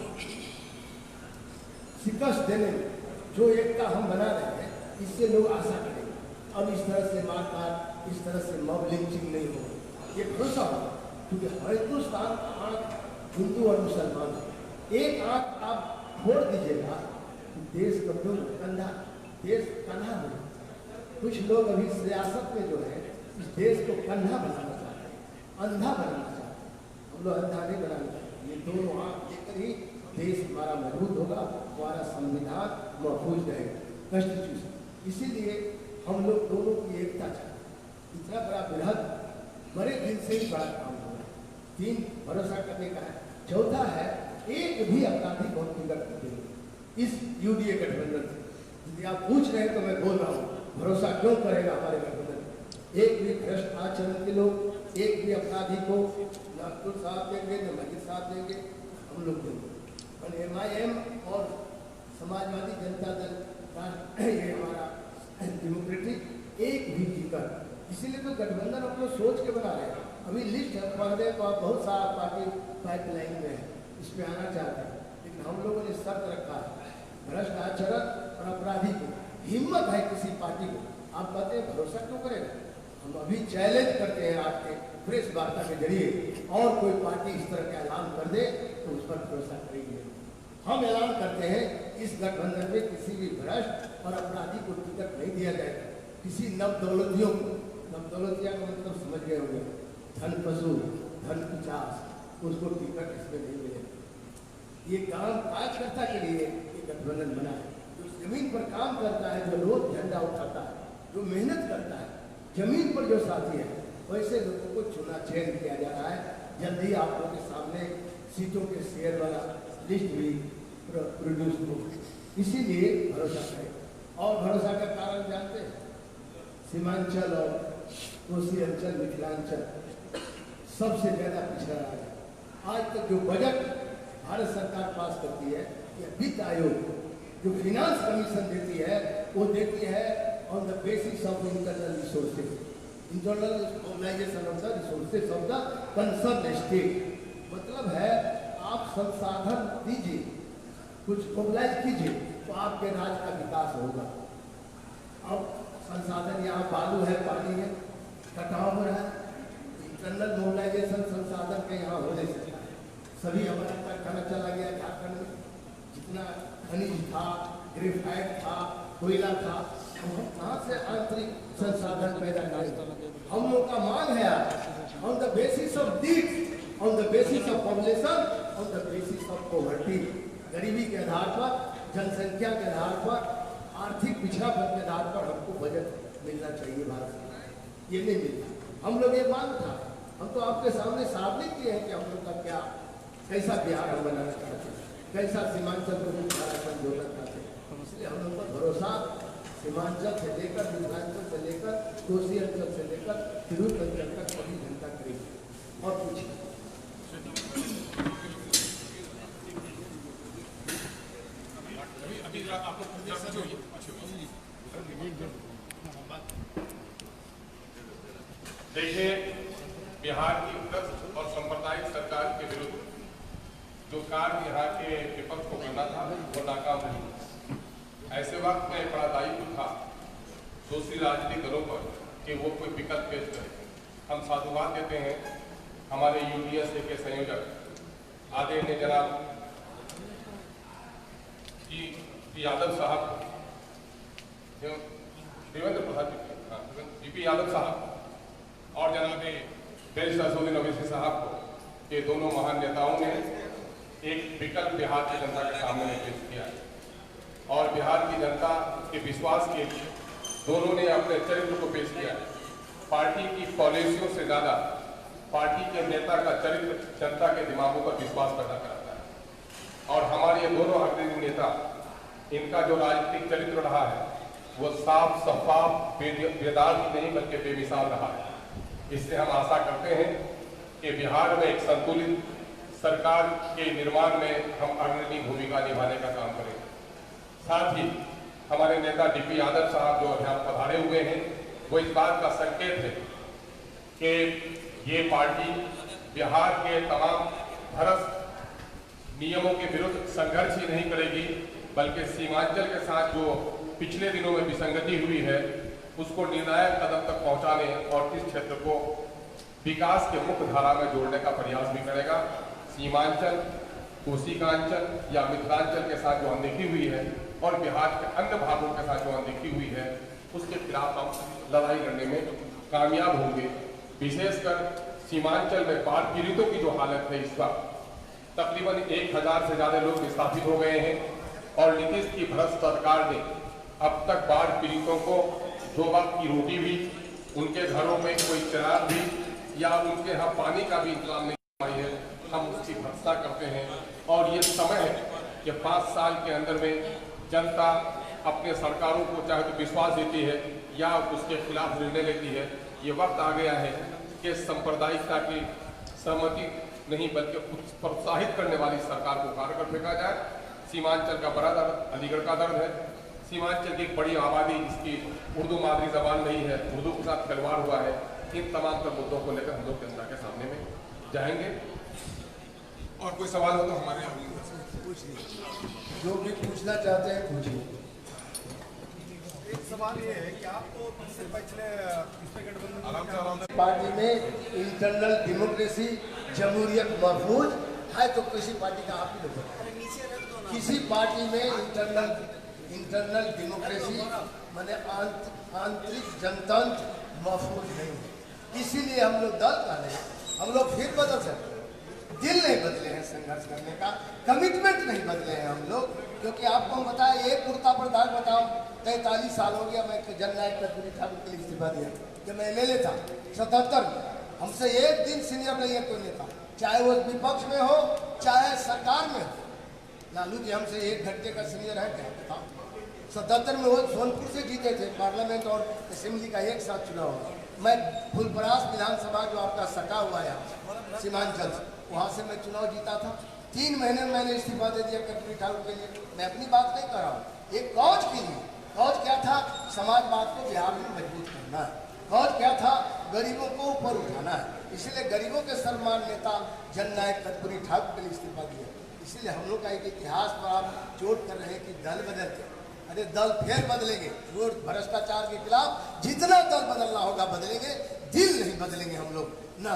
शिकस्त देने में जो एकता हम बना रहे हैं, इससे लोग आशा करेंगे अब इस तरह से मारकाट, इस तरह से मॉब लिंचिंग नहीं होगा, ये भरोसा होगा। क्योंकि हिंदुस्तान का आँख हिंदू और मुसलमान है, एक आँख आप छोड़ दीजिएगा देश कमजोर, देश कन्हा हो। कुछ लोग अभी सियासत में जो है इस देश को कन्हा बनाना चाहते हैं, अंधा बनाना चाहते हैं। हम लोग अंधा नहीं बनाना चाहते। ये दोनों आँख लेकर ही देश हमारा मजबूत होगा, हमारा संविधान महफूज रहेगा, कॉन्स्टिट्यूशन। इसीलिए हम लोग दोनों की एकता चाहते। इतना बड़ा बृहद बड़े दिन से ही बड़ा काम हो रहा है। 3 भरोसा करने का है। चौथा है, एक भी अपराधी को टिकट नहीं देंगे इस यूडीए गठबंधन से। यदि आप पूछ रहे हैं तो मैं बोल रहा हूँ, भरोसा क्यों करेगा हमारे गठबंधन? एक भी भ्रष्ट आचरण के लोग, एक भी अपराधी को नागपुर साहब देंगे, न मजिद साहब देंगे, हम लोग देंगे। और MIM और समाजवादी जनता दल, ये हमारा डेमोक्रेटिक, एक भी टिकट। इसीलिए तो गठबंधन हम लोग सोच के बना रहे हैं। अभी लिस्ट पढ़ दे तो आप बहुत सारा पार्टी पाइपलाइन में है, इस पर आना चाहते हैं, लेकिन हम लोगों ने शर्त रखा है, भ्रष्ट आचरण और अपराधी को हिम्मत है किसी पार्टी को, आप कहते हैं भरोसा क्यों करेगा? हम अभी चैलेंज करते हैं आपके प्रेस वार्ता के जरिए, और कोई पार्टी इस तरह का ऐलान कर दे तो उस पर भरोसा करेंगे। हम ऐलान करते हैं इस गठबंधन में किसी भी भ्रष्ट और अपराधी को टिकट नहीं दिया जाएगा। किसी नवदौलतियों को, नवदौलतिया का मतलब समझ गए होंगे, धन पशु, धन पिचास, उसको टिकट इसमें नहीं मिलेगा। ये काम कार्यकर्ता के लिए ये गठबंधन बना है, जो जमीन पर काम करता है, जो रोज झंडा उठाता है, जो मेहनत करता है, जमीन पर जो साथी है, वैसे लोगों को चुना चयन किया जा रहा है। जल्दी आप लोगों के सामने सीटों के शेयर वाला लिस्ट भी प्रोड्यूस हो, इसीलिए भरोसा करें। और भरोसा का कारण जानते हैं, सीमांचल और कोसी अंचल, मिथिलांचल सबसे ज्यादा पिछड़ा राज्य। आज तक जो बजट भारत सरकार पास करती है या वित्त आयोग जो फिनांस कमीशन देती है वो देती है on the basis of internal resources, internal mobilisation of the resources of the concern state. मतलब है आप संसाधन दीजिए, कुछ मोबिलाइज कीजिए तो आपके राज्य का विकास होगा। अब संसाधन यहाँ बालू है, पानी है, कटाव हो रहा है, इंटरनल मोबिलाइजेशन संसाधन के यहाँ होने से सभी हमारे कारखाना चला गया झारखंड में, जितना खनिज था, ग्रेफाइट था, कोयला था, हम कहाँ से आंतरिक संसाधन पैदा करें? हम लोग का मांग है on the basis of needs, on the basis of population, on the basis of poverty, गरीबी के आधार पर, जनसंख्या के आधार पर, आर्थिक पिछड़ापन के आधार पर हमको बजट मिलना चाहिए भारत सरकार। ये नहीं मिलता। हम लोग ये मांग था, हम तो आपके सामने साबित किए हैं कि हम लोग का क्या कैसा बिहार हम बनाना चाहते हैं, कैसा सीमांचल को झारखंड जोड़ना चाहते हैं। इसलिए हम लोग का भरोसा सीमांचल से लेकर, मिथिलांचल से लेकर, कोसी अंचल से लेकर तिरुप अंचल तक सभी जनता करेगी। और कुछ देखिए, बिहार की भ्रष्ट और सांप्रदायिक सरकार के विरुद्ध जो कार्य यहाँ के विपक्ष को करना था वो नाकाम नहीं। ऐसे वक्त में बड़ा दायित्व था दूसरी राजनीतिक दलों पर कि वो कोई विकल्प पेश करें। हम साधुवाद देते हैं हमारे यूडीएसए के संयोजक आदरणीय जनाब यादव साहब, देवेंद्र प्रसाद जीपी यादव साहब और जनाब बैरिस्टर असदुद्दीन ओवैसी साहब को, ये दोनों महान नेताओं ने एक विकल्प बिहार की जनता के सामने पेश किया है और बिहार की जनता के विश्वास के लिए दोनों ने अपने चरित्र को पेश किया है। पार्टी की पॉलिसियों से ज़्यादा पार्टी के नेता का चरित्र जनता के दिमागों पर विश्वास पैदा कराता है और हमारे ये दोनों अग्रणी नेता, इनका जो राजनीतिक चरित्र रहा है वो साफ शफाफ बेदाग ही नहीं बल्कि बेमिसाल रहा है। इससे हम आशा करते हैं कि बिहार में एक संतुलित सरकार के निर्माण में हम अग्रणी भूमिका निभाने का काम करेंगे। साथ ही हमारे नेता डीपी यादव साहब जो यहाँ पधारे हुए हैं वो इस बात का संकेत है कि ये पार्टी बिहार के तमाम भ्रष्ट नियमों के विरुद्ध संघर्ष ही नहीं करेगी बल्कि सीमांचल के साथ जो पिछले दिनों में विसंगति हुई है उसको निर्णायक कदम तक पहुंचाने और इस क्षेत्र को विकास के मुख्य धारा में जोड़ने का प्रयास भी करेगा। सीमांचल, कोसी का अंचल या मिथिलांचल के साथ जो अनदेखी हुई है और बिहार के अन्य भागों के साथ जो अनदेखी हुई है उसके खिलाफ हम लड़ाई लड़ने में कामयाब होंगे। विशेषकर सीमांचल में बाढ़ पीड़ितों की जो हालत है इस वक्त तकरीबन 1000 से ज़्यादा लोग विस्थापित हो गए हैं और नीतीश की भ्रष्ट सरकार ने अब तक बाढ़ पीड़ितों को 2 वक्त की रोटी भी, उनके घरों में कोई चिराग भी या उनके यहाँ पानी का भी इंतजाम नहीं किया है। हम उसकी भर्त्सना करते हैं और ये समय है कि 5 साल के अंदर में जनता अपने सरकारों को चाहे तो विश्वास देती है या उसके खिलाफ निर्णय लेती है। ये वक्त आ गया है कि सांप्रदायिकता की सहमति नहीं बल्कि प्रोत्साहित करने वाली सरकार को उखाड़ कर फेंका जाए। सीमांचल का बड़ा दर्द अलीगढ़ का दर्द है। सीमांचल की एक बड़ी आबादी जिसकी उर्दू मादरी जबान नहीं है, उर्दू के साथ खिलवाड़ हुआ है। इन तमाम तर मुद्दों को लेकर हम लोग जनता के सामने में जाएंगे और कोई सवाल हो तो हमारे यहाँ पूछ लीजिए, जो भी पूछना चाहते हैं पूछिए। एक सवाल ये है कि आपको इससे पिछले गठबंधन पार्टी में इंटरनल डेमोक्रेसी जमहूरियत महफूज है तो किसी पार्टी का आप ही लोग किसी पार्टी में इंटरनल डेमोक्रेसी माने आंतरिक जनतंत्र महफूज नहीं है। इसीलिए हम लोग दल का नहीं, हम लोग फिर बदल सकते हैं। दिल नहीं बदले हैं संघर्ष करने का, कमिटमेंट नहीं बदले हैं हम लोग। क्योंकि आपको हम बताया एक कुर्ता पर दाग बताओ 43 साल हो गया मैं जननायक कर्पूरी ठाकुर के लिए इस्तीफा दिया जब मैं MLA था 77 में। हमसे एक दिन सीनियर नहीं है कोई नेता, चाहे वो विपक्ष में हो चाहे सरकार में हो। लालू जी हमसे 1 घंटे का सीनियर है क्या? बताओ 77 में वो सोनपुर से जीते थे, पार्लियामेंट और असेंबली का एक साथ चुनाव हुआ। मैं फुलपरास विधानसभा जो आपका सटा हुआ है सीमांचल, वहाँ से मैं चुनाव जीता था। 3 महीने में मैंने इस्तीफा दे दिया कर्पूरी ठाकुर के लिए। मैं अपनी बात नहीं कर रहा हूँ, एक कौज के लिए। कौज क्या था? समाजवाद को बिहार में मजबूत करना है। कौज क्या था? गरीबों को ऊपर उठाना है। इसीलिए गरीबों के सर्वमान्य नेता जननायक कर्पूरी ठाकुर के लिए इस्तीफा दिया। इसीलिए हम लोग का एक इतिहास पर आप चोट कर रहे हैं कि दल बदलते, अरे दल फिर बदलेंगे। जो भ्रष्टाचार के खिलाफ जितना दल बदलना होगा बदलेंगे, दिल नहीं बदलेंगे हम लोग। न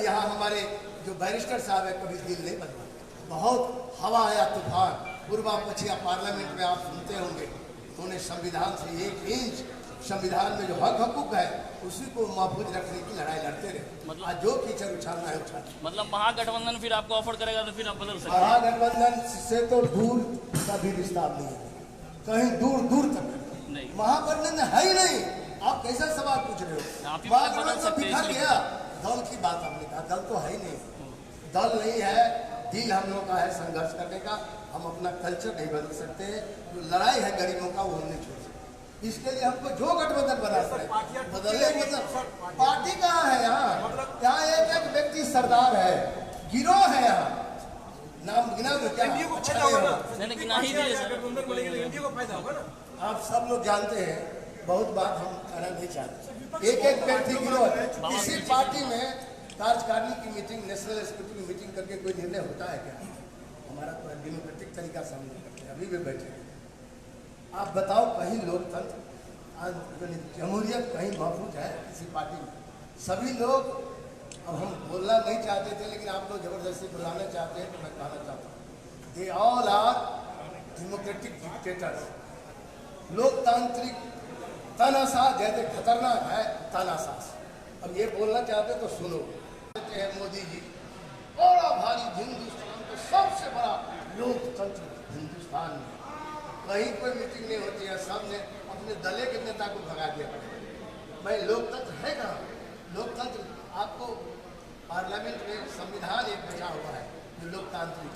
यहाँ हमारे जो बैरिस्टर साहब है कभी दिल नहीं बदला। बहुत हवा आया तूफान, पूर्वा पछिया पार्लियामेंट में आप सुनते होंगे, उन्होंने संविधान से 1 इंच, संविधान में जो हक हकूक है उसी को महफूज रखने की लड़ाई लड़ते रहे। आज जो कीचड़ उछालना है उछाल। मतलब महागठबंधन फिर आपको ऑफर करेगा तो फिर आप बदल सकते हैं। महागठबंधन से तो दूर का भी विस्तार नहीं है, कहीं दूर दूर तक नहीं। महागठबंधन है ही नहीं। आप कैसा सवाल पूछ रहे हो? महागठबंधन तो बिखर गया। दल की बात आपने कहा, दल तो है ही नहीं। दल नहीं है, दिल हम लोग का है संघर्ष करने का। हम अपना कल्चर नहीं बदल सकते। जो लड़ाई है गरीबों का वो हम नहीं छोड़ सकते। इसके लिए हमको जो गठबंधन बना है बदलने, मतलब पार्टी कहाँ है यहाँ? यहाँ एक व्यक्ति सरदार है, गिरोह है यहाँ। नाम गिना दो क्या? आप सब लोग जानते हैं, बहुत बात हम कहना नहीं चाहते। एक व्यक्ति गिरोह, किसी पार्टी में कार्यकारिणी की मीटिंग, नेशनल एक्सिक्यूटिव की मीटिंग करके कोई निर्णय होता है क्या? हमारा तो डेमोक्रेटिक तरीका से हम लोग करते हैं। अभी भी बैठे हैं, आप बताओ कहीं लोकतंत्र, जमहूरियत कहीं महफूज है किसी पार्टी में? सभी लोग, अब हम बोलना नहीं चाहते थे लेकिन आप लोग जबरदस्ती बुलाना चाहते हैं तो मैं कहना चाहता हूँ, they all are democratic dictators. लोकतांत्रिक तानाशाह जैसे खतरनाक है तानाशाह। अब ये बोलना चाहते तो सुनो। मोदी जी बड़ा भारी, हिंदुस्तान का सबसे बड़ा लोकतंत्र हिंदुस्तान में, कहीं कोई मीटिंग नहीं होती है, सबने अपने दले के नेता को भगा दिया। भाई लोकतंत्र है कहाँ? लोकतंत्र आपको पार्लियामेंट में संविधान एक बचा हुआ है जो लोकतांत्रिक।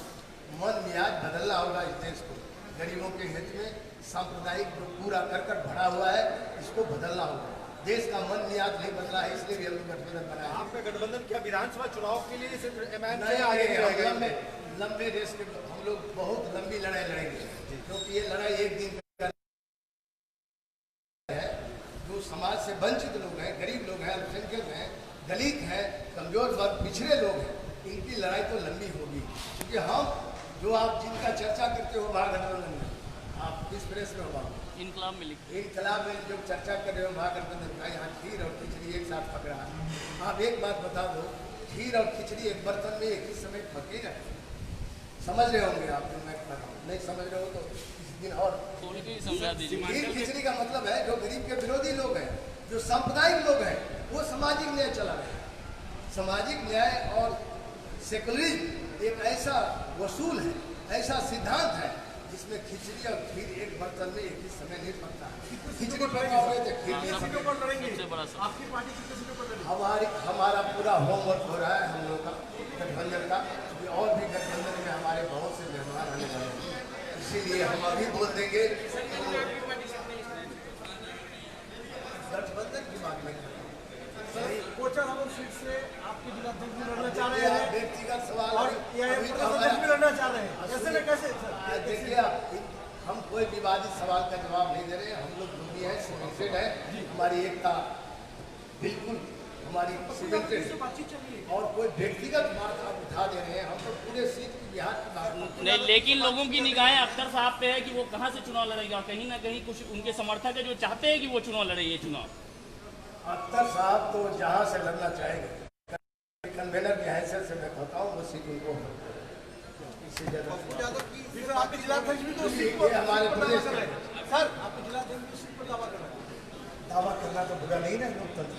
मन मियाज बदलना होगा इस देश को, गरीबों के हित में। सांप्रदायिक जो पूरा कर भरा हुआ है इसको बदलना होगा। देश का मन मियाज नहीं बदला है, इसलिए भी हम लोग गठबंधन बनाए। आपका गठबंधन क्या विधानसभा चुनाव के लिए सिर्फ लंबे रेस में हम लोग बहुत लंबी लड़ाई लड़ेंगे, क्योंकि ये लड़ाई एक दिन का है। जो समाज से वंचित लोग हैं, गरीब लोग हैं, अल्पसंख्यक हैं, दलित हैं, कमजोर वर्ग, पिछड़े लोग हैं, इनकी लड़ाई तो लंबी होगी। क्योंकि हम जो आप जिनका चर्चा करते हो महागठबंधन में, आप किस प्रेस में हो? इनकलाब में लिखते, इनकलाब में जो चर्चा कर रहे हो महागठबंधन का, यहाँ खीर और खिचड़ी एक साथ पक रहा है। आप एक बात बता दो, खीर और खिचड़ी एक बर्तन में एक ही समय पकेगा? समझ रहे होंगे आप? जो मैं नहीं समझ रहे हो तो किसी दिन और थोड़ी भी समझा दीजिए। खीर खिचड़ी का मतलब है जो गरीब के विरोधी लोग हैं, जो सांप्रदायिक लोग हैं, वो सामाजिक न्याय चला रहे हैं। सामाजिक न्याय और सेकुलरिज्म एक ऐसा वसूल है, ऐसा सिद्धांत है जिसमें खिचड़ी और खीर एक बर्तन में एक ही समय नहीं पकता। खिचड़ी पकाओगे तो खीर नहीं पकता। हमारा पूरा होमवर्क हो रहा है हम लोग का गठबंधन का, और भी गठबंधन में हमारे बहुत से मेहमान आने वाले हैं, इसीलिए हम अभी बोल देंगे। गठबंधन की बात नहीं सीट से आपके जिलाध्यक्ष भी लड़ना चाह रहे हैं, व्यक्तिगत सवाल और भी लड़ना चाह रहे हैं, ऐसे में कैसे? देखिए, हम कोई विवादित सवाल का जवाब नहीं दे रहे हैं। हम लोग भी हैं, सिमेंटेड है, हमारी एकता बिल्कुल हमारी सिमेंटेड, और कोई व्यक्तिगत बात आप उठा दे रहे हैं। हम तो पूरे सीट की बिहार की बात नहीं, लेकिन लोगों की निगाहें अख्तर साहब पे है कि वो कहाँ से चुनाव लड़ेगा। कहीं ना कहीं कुछ उनके समर्थक है जो चाहते हैं कि वो चुनाव लड़े। ये चुनाव अख्तर साहब तो जहाँ से लड़ना चाहेंगे, कन्वेनर की हैसियत से मैं कहता हूँ वो सीट उनको आपके जिलाध्यक्ष भी तो सीट पर हमारे प्रदेश सर, आपके जिलाध्यक्ष भी सीट पर दावा कर रहे हैं। दावा करना तो बुरा नहीं ना, लोकतंत्र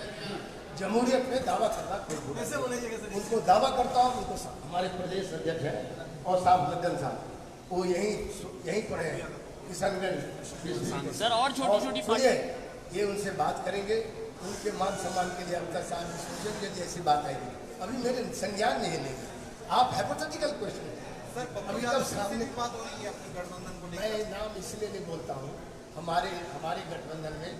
जमहूरियत में दावा करना कोई बुरा कैसे बोलेंगे? उनको दावा करता हूँ, उनको हमारे प्रदेश अध्यक्ष हैं और साहब लद्दन साहब, वो यहीं पढ़े हैं किशनगंज सर। और छोटी छोटी सुनिए, ये उनसे बात करेंगे, उनके मान सम्मान के लिए अख्तर साहब की सोचेंगे ऐसी बात आएगी। अभी मेरे संज्ञान नहीं लेंगे आप। हाइपोथेटिकल क्वेश्चन सर पप्पू अभी यादव तक से सामने भी बात हो रही है अपने गठबंधन को मैं लेकर। नाम इसलिए नहीं बोलता हूँ, हमारे गठबंधन में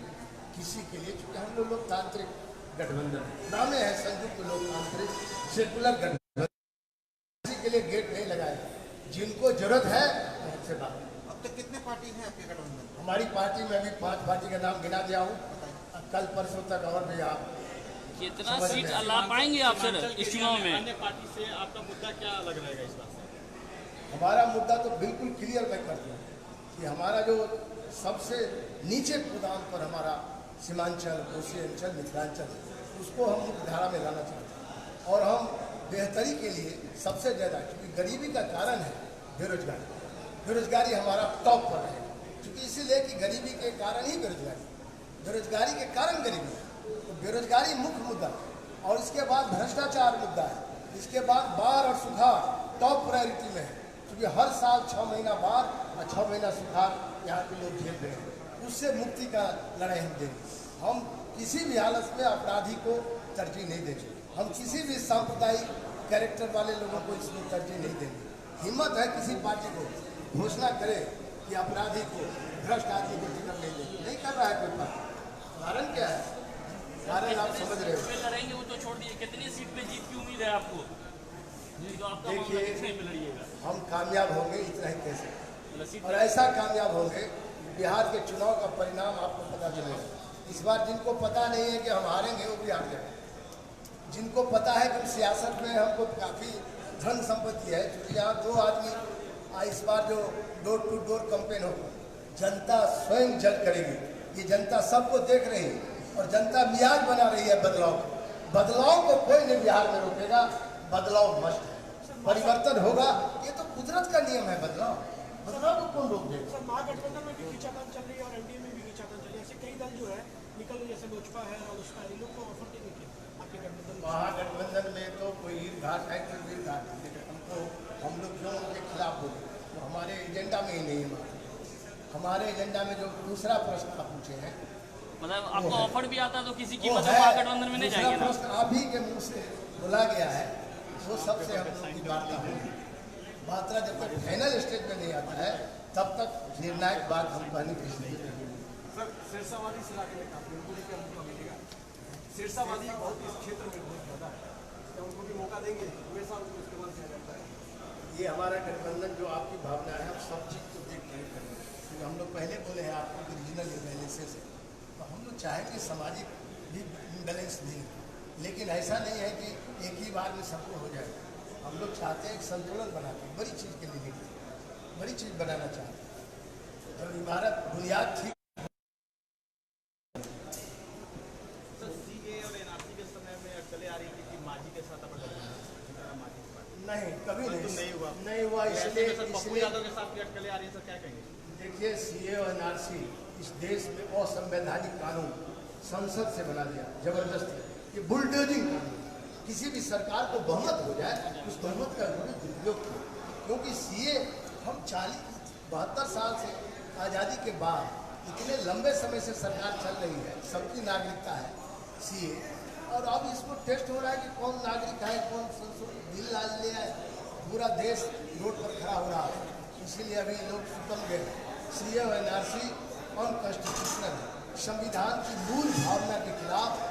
किसी के लिए, क्योंकि हम लोग लोकतांत्रिक गठबंधन है, नाम है संयुक्त लोकतांत्रिक सेकुलर गठबंधन, किसी के लिए गेट नहीं लगाया। जिनको जरूरत है हमसे बात। अब तक कितने पार्टी हैं आपके गठबंधन में? हमारी पार्टी में अभी 5 पार्टी का नाम गिना दिया हूँ, कल परसों तक और भी आप कितना समझ सीट में। ला पाएंगे आप सर इस चुनाव में? अन्य पार्टी से आपका मुद्दा क्या अलग रहेगा इस बात से? हमारा मुद्दा तो बिल्कुल क्लियर मैं करता हूँ कि हमारा जो सबसे नीचे गोदाम पर हमारा सीमांचल, कोसी अंचल, मिथिलांचल, उसको हम मुख्य धारा में लाना चाहते हैं। और हम बेहतरी के लिए सबसे ज़्यादा, क्योंकि गरीबी का कारण है बेरोजगारी, बेरोजगारी हमारा टॉप पर है, क्योंकि इसीलिए कि गरीबी के कारण ही बेरोजगारी के कारण गरीबी है। तो बेरोजगारी मुख्य मुद्दा, और इसके बाद भ्रष्टाचार मुद्दा है, इसके बाद बाढ़ और सुखाड़ टॉप प्रायोरिटी में है, क्योंकि हर साल 6 महीना बाढ़ और 6 महीना सुखाड़ यहाँ के लोग झेल रहे हैं। उससे मुक्ति का लड़ाई हम देंगे। हम किसी भी हालत में अपराधी को तरजीह नहीं देंगे, हम किसी भी सांप्रदायिक कैरेक्टर वाले लोगों को इसमें तरजीह नहीं देंगे। हिम्मत है किसी पार्टी को घोषणा करे कि अपराधी को, भ्रष्ट आदमी को टिकट नहीं देंगे, नहीं कर रहा है कोई पार्टी। कारण क्या है? कारण आप समझ रहे हो। पे लड़ेंगे वो तो छोड़ दीजिए, कितनी सीट पे जीत की उम्मीद है आपको? तो आपका मामला देखिए, किसने पे लड़िएगा? हम कामयाब होंगे इतना ही कह सकते सीट हैं, और ऐसा कामयाब होंगे बिहार के चुनाव का परिणाम आपको पता चलेगा। इस बार जिनको पता नहीं है कि हम हारेंगे वो भी हार जाएंगे। जिनको पता है कि सियासत में हमको काफ़ी धन संपत्ति है, क्योंकि यहाँ 2 आदमी इस बार जो डोर टू डोर कैंपेन होगा, जनता स्वयं जज करेगी। ये जनता सबको देख रही है और जनता मियाज बना रही है बदलाव को कोई नहीं बिहार में रोकेगा। बदलाव मस्ट है, परिवर्तन होगा, ये तो कुदरत का नियम है। बदलाव को कौन रोक देगा? सर, महागठबंधन में भी खींचातान चल रही है और एनडीए में भी खींचातान चल रही है। ऐसे कई दल जो है निकल रही है, जैसे लोजपा है और उसका इन लोग को ऑफर देने के आपके गठबंधन में। महागठबंधन में तो कोई ईद घाट है, कोई वीर घाट है, लेकिन हमको हम लोग क्यों उनके खिलाफ बोले? तो हमारे एजेंडा में ही नहीं है। हमारे एजेंडा में जो दूसरा प्रश्न आप पूछे हैं, मतलब आपको ऑफर भी आता है तो किसी वो कीमत है, पर महागठबंधन में नहीं दूसरा जाएंगे ना? प्रश्न आप ही के मुंह से बोला गया है, वो सबसे हम लोग की वार्ता होगी। वार्ता जब तक फाइनल स्टेज में नहीं आता है तब तक निर्णायक बात हम कहने की नहीं करेंगे। सर सिरसावादी से आगे उनको भी क्या मौका मिलेगा? सिरसावादी बहुत इस क्षेत्र में बहुत ज़्यादा है, क्या उनको भी मौका देंगे? हमेशा उनको इस्तेमाल किया जाता है। ये हमारा गठबंधन जो आपकी भावना है, हम सब चीज़ को देख नहीं करेंगे, क्योंकि हम लोग पहले बोले हैं आपको कि रीजनल इम्बैलेंसेस है, तो हम लोग चाहेंगे सामाजिक भी इम्बैलेंस नहीं, लेकिन ऐसा नहीं है कि एक ही बार में सबको हो जाए। हम लोग चाहते हैं एक संतुलन बना के बड़ी चीज़ के लिए निकले, बड़ी चीज़ बनाना चाहते हैं। जब इमारत बुनियाद ठीक, सर सीए और एनआरसी के समय में चले आ रही थी कि मांझी के साथ अपना नहीं कभी तो नहीं हुआ। नहीं हुआ। इसलिए पप्पू यादव के साथ भी अटकलें आ रही है, सर क्या कहेंगे? देखिए, सीए और एनआरसी इस देश में असंवैधानिक कानून संसद से बना दिया जबरदस्ती। ये बुलडोजिंग कानून, किसी भी सरकार को बहुमत हो जाए उस बहुमत का दुरुपयोग किया, क्योंकि सीए हम 72 साल से आज़ादी के बाद इतने लंबे समय से सरकार चल रही है, सबकी नागरिकता है सीए, और अब इसको टेस्ट हो रहा है कि कौन नागरिक है, कौन बिल ला ले आए, पूरा देश रोड पर खड़ा हो रहा है। इसीलिए अभी लोग सुकम गए। सीए और एनआरसी अनकॉन्स्टिट्यूशनल है, संविधान की मूल भावना के खिलाफ,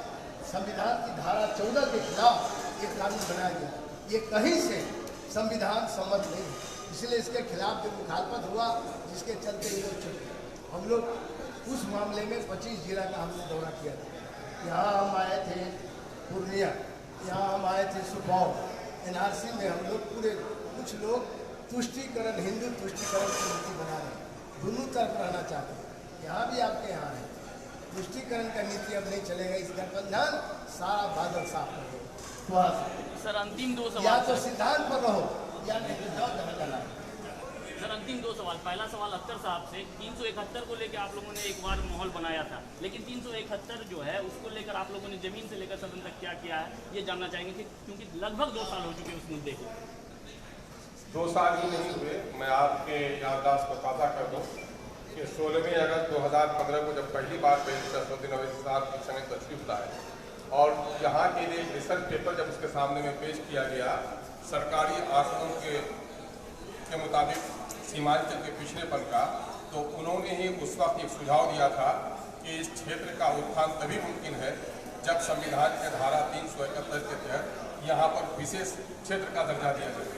संविधान की धारा 14 के खिलाफ ये कानून बनाया गया। ये कहीं से संविधान सम्मत नहीं है, इसलिए इसके खिलाफ जो मुखालफत हुआ, जिसके चलते ये लोग चुप गए। हम लोग उस मामले में 25 जिला का हमने दौरा किया था। यहाँ हम आए थे पूर्णिया, यहाँ हम आए थे सुपौल। एनआरसी में हम लोग पूरे, कुछ लोग तुष्टिकरण, हिंदू तुष्टिकरण की नीति बना रहे हैं, दोनों तरफ रहना चाहते हैं। यहाँ भी आपके यहाँ है, तुष्टिकरण का नीति अब नहीं चलेगा। इस गठबंधन सारा बादल साफ कर देगा। सर अंतिम 2 या सवाल तो सर। सिद्धांत पर रहो या नहीं तो जाओ जहाँ जाना है। सर अंतिम 2 सवाल। पहला सवाल अख्तर साहब से, 371 को लेकर आप लोगों ने एक बार माहौल बनाया था, लेकिन 371 जो है उसको लेकर आप लोगों ने जमीन से लेकर सदन तक क्या किया है, ये जानना चाहेंगे कि क्योंकि लगभग 2 साल हो चुके हैं उस मुद्दे को। 2 साल ही नहीं हुए। मैं आपके याददाश्त को ताज़ा कर दूँ कि 16 अगस्त 2015 को जब पहली बार बैरिस्टर असदुद्दीन ओवैसी साहब की समेत तशरीफ लाए और यहाँ के लिए एक रिसर्च पेपर जब उसके सामने में पेश किया गया, सरकारी आंकड़ों के के मुताबिक सीमांचल के पिछड़ेपन का, तो उन्होंने ही उस वक्त एक सुझाव दिया था कि इस क्षेत्र का उत्थान तभी मुमकिन है जब संविधान के धारा 371 के तहत यहाँ पर विशेष क्षेत्र का दर्जा दिया जाए।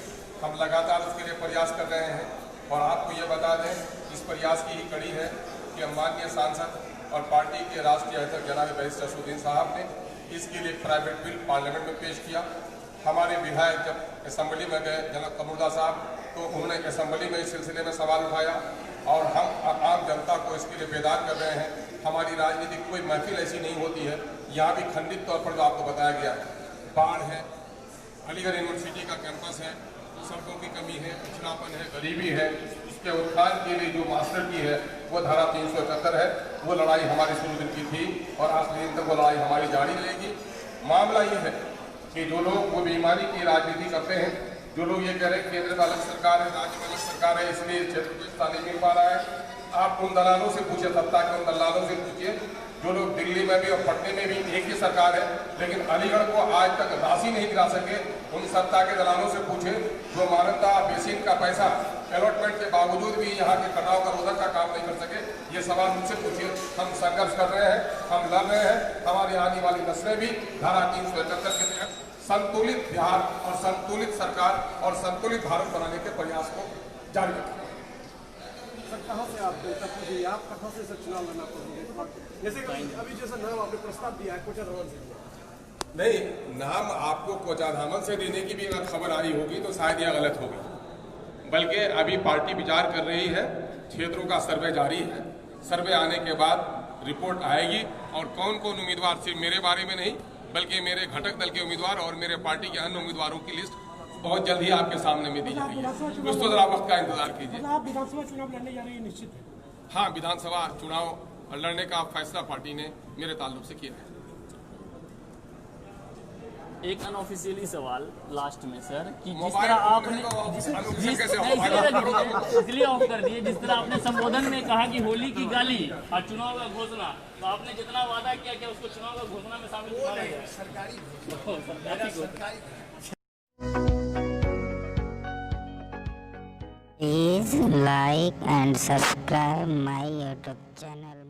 हम लगातार उसके लिए प्रयास कर रहे हैं और आपको ये बता दें, इस प्रयास की ही कड़ी है कि माननीय सांसद और पार्टी के राष्ट्रीय अध्यक्ष जनाब बैरिस्टर असदुद्दीन साहब ने इसके लिए एक प्राइवेट बिल पार्लियामेंट में पेश किया। हमारे विधायक जब असेंबली में गए जनाब कमरुद्दीन साहब, तो उन्होंने असेंबली में इस सिलसिले में सवाल उठाया और हम आम जनता को इसके लिए बेदार कर रहे हैं। हमारी राजनीतिक कोई महफिल ऐसी नहीं होती है, यहाँ भी खंडित तौर पर जो आपको बताया गया है, बाढ़ है, अलीगढ़ यूनिवर्सिटी का कैंपस है, सड़कों की कमी है, पिछड़ापन है, गरीबी है, उसके उत्थान के लिए जो मास्टर की है वो धारा 371 है। वो लड़ाई हमारी शुरू दिन की थी और आखिरी दिन तक वो लड़ाई हमारी जारी रहेगी। मामला ये है कि जो लोग वो बेईमानी की राजनीति करते हैं, जो लोग ये कह रहे हैं केंद्र में अलग सरकार है, राज्य में अलग सरकार है, इसलिए क्षेत्र को हिस्सा नहीं मिल पा रहा है, आप उन दलालों से पूछिए, सत्ता के उन दलालों से पूछिए जो लोग दिल्ली में भी और पटने में भी एक ही सरकार है लेकिन अलीगढ़ को आज तक राशि नहीं दिला सके। उन सत्ता के दलालों से पूछे जो मानवता बेसिन का पैसा अलॉटमेंट के बावजूद भी यहाँ के कटाव का रोधक का काम नहीं कर सके। ये सवाल मुझसे पूछिए। हम संघर्ष कर रहे हैं, हम लड़ रहे हैं, हमारी आने वाली नस्लें भी धारा 371 के तहत संतुलित बिहार और संतुलित सरकार और संतुलित भारत बनाने के प्रयास को जारी रखें। सर कहाँ से आप आप कहाँ से सर चुनाव लड़ना पड़ेंगे? जैसे अभी जैसा नाम आपने प्रस्ताव दिया है कोचाधामन से, नहीं, नाम आपको कोचाधामन से देने की भी अगर खबर आई होगी तो शायद यह गलत होगी, बल्कि अभी पार्टी विचार कर रही है, क्षेत्रों का सर्वे जारी है। सर्वे आने के बाद रिपोर्ट आएगी और कौन कौन उम्मीदवार, सिर्फ मेरे बारे में नहीं बल्कि मेरे घटक दल के उम्मीदवार और मेरे पार्टी के अन्य उम्मीदवारों की लिस्ट बहुत जल्द ही आपके सामने में दी जाएगी। कुछ तो जरा वक्त का इंतजार कीजिए। आप विधानसभा चुनाव लड़ने जा रही है निश्चित है? हाँ, विधानसभा चुनाव लड़ने का फैसला पार्टी ने मेरे ताल्लुक से किया है। एक अनऑफिशियली सवाल लास्ट में सर कि जिस मोबाइल तरह आपने कैसे इसलिए ऑफ कर दिए, जिस तरह आपने संबोधन में कहा कि होली की गाली और चुनाव का घोषणा, तो आपने जितना वादा किया क्या उसको चुनाव का घोषणा में शामिल किया है? सरकारी Please like and subscribe my YouTube channel.